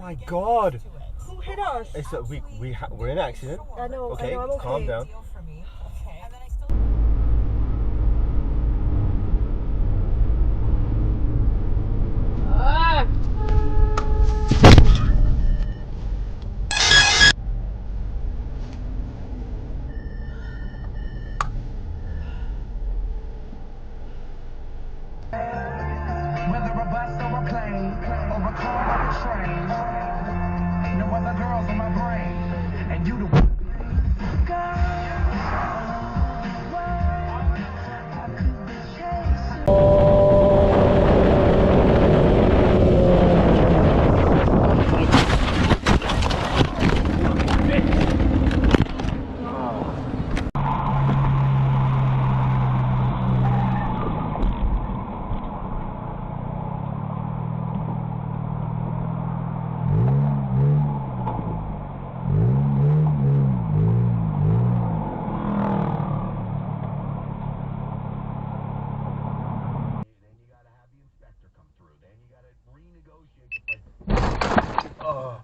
my God. Who hit us? It's we're in an accident. I know. Okay, I'm okay. calm down. Whether a bus or a plane, or a car or a train, no other girls in my brain, and you the one.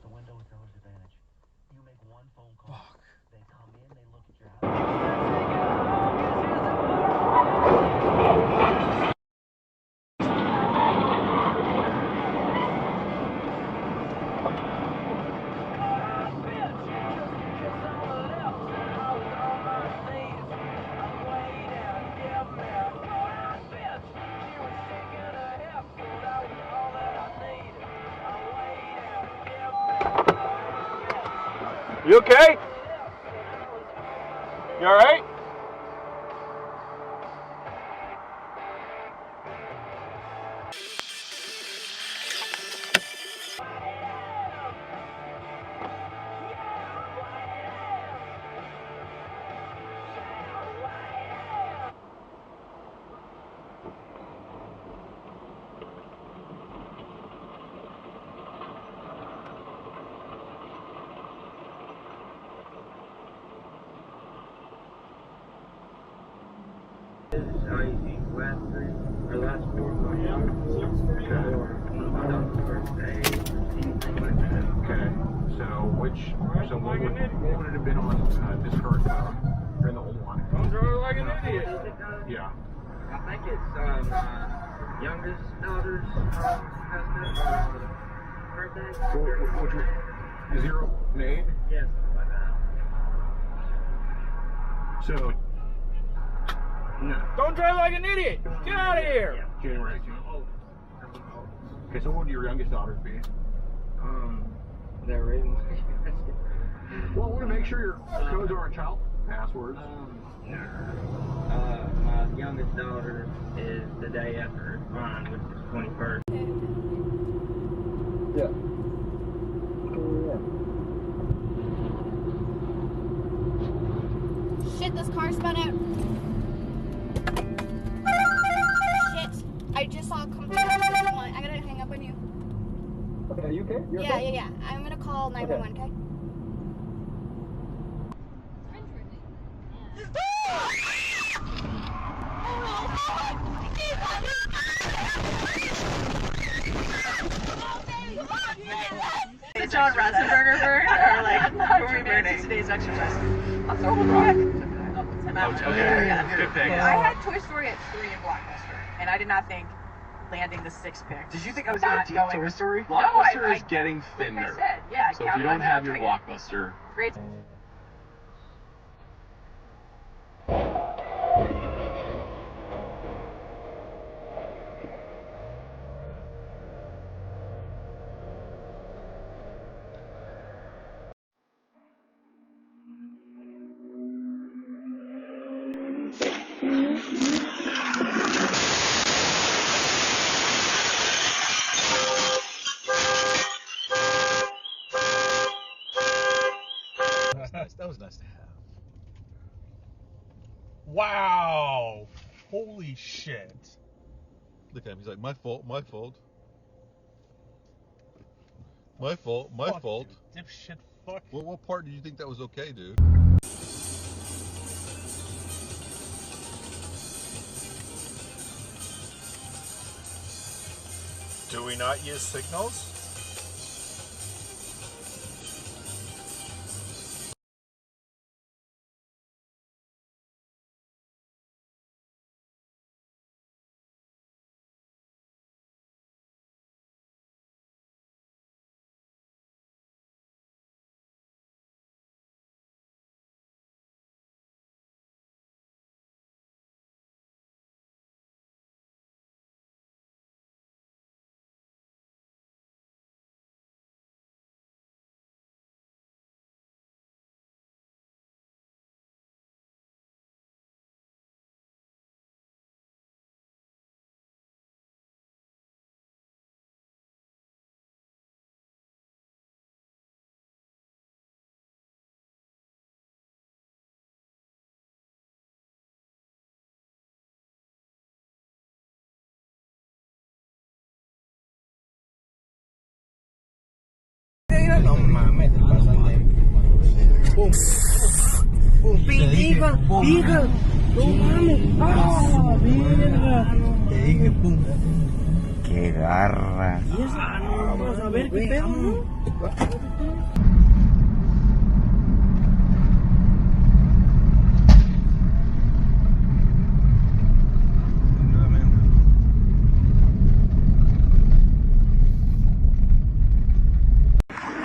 The window is Zeller's advantage. You make one phone call. Fuck. They come in, they look at your house. You okay? You all right? Last four more Okay. So what would it have been on this current phone? Or in the old one? I'm driving like an idiot. Yeah. I think it's youngest daughter's husband birthday. Which one? 0 and 8? Yes, something like that. So, no. Don't drive like an idiot. Get out of here. January 18th. Okay, so what would your youngest daughters be? They're reading. Well, I want to make sure your codes aren't child passwords. My youngest daughter is the day after mine, which is 21st. Yeah. Shit, this car spun out. Shit. I just saw a come through. I gotta hang up on you. Okay, are you okay? You're Yeah, okay? yeah, yeah. I'm gonna call 911, okay? The John Ratzenberger burn, or like, who are we burning? Today's exercise. I'll throw a rock. Okay, Yeah. good thing. I had Toy Story at 3 in Blockbuster, and I did not think landing the 6 pick. Did you think I was going to Toy Story? No, Blockbuster I is getting like thinner. I said, yeah. So if you don't have your Blockbuster, Great. That was nice to have. Wow! Holy shit! Look at him. He's like, my fault. My fault. My fault. My Fuck fault. you, dipshit. Fuck. What part did you think that was okay, dude? Do we not use signals? Qué garra.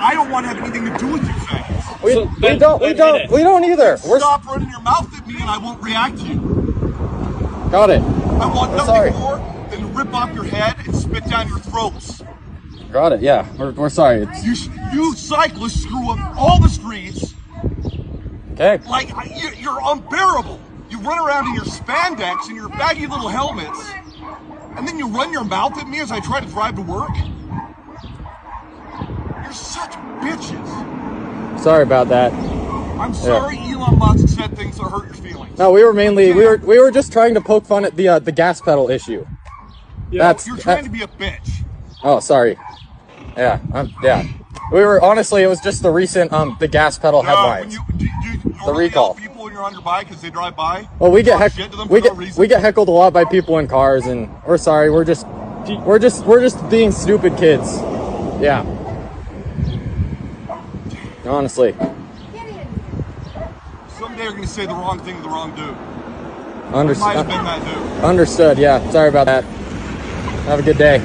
I don't want to have anything to do with you things. We don't either. Stop running your mouth at me and I won't react to you. Got it. I want nothing sorry. more than to rip off your head and spit down your throats. Got it. Yeah, we're sorry. You cyclists screw up all the streets. Okay. Like, you're unbearable. You run around in your spandex and your baggy little helmets, and then you run your mouth at me as I try to drive to work. You're such bitches. Sorry about that. I'm sorry Elon Musk said things that hurt your feelings. No, we were just trying to poke fun at the gas pedal issue. You're trying to be a bitch. Oh, sorry. Yeah, We were honestly, it was just the recent the gas pedal headlines. The recall. People when you're on your bike as they drive by. Well, we get shit to them for no reason. we get heckled a lot by people in cars, and we're sorry. We're just being stupid kids. Yeah. Honestly. Someday you're gonna say the wrong thing to the wrong dude. Might have been that dude. Understood. Yeah. Sorry about that. Have a good day.